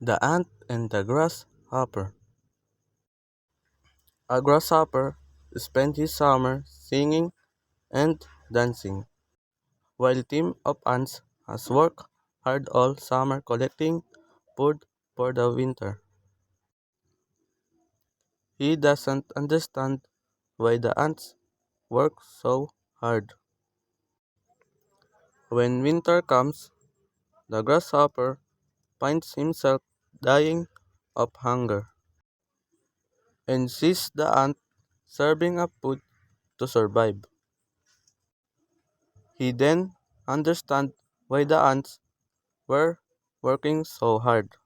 The Ant and the Grasshopper. A grasshopper spent his summer singing and dancing, while a team of ants has worked hard all summer collecting food for the winter. He doesn't understand why the ants work so hard. When winter comes, the grasshopper finds himself dying of hunger and sees the ant serving up food to survive. He then understands why the ants were working so hard.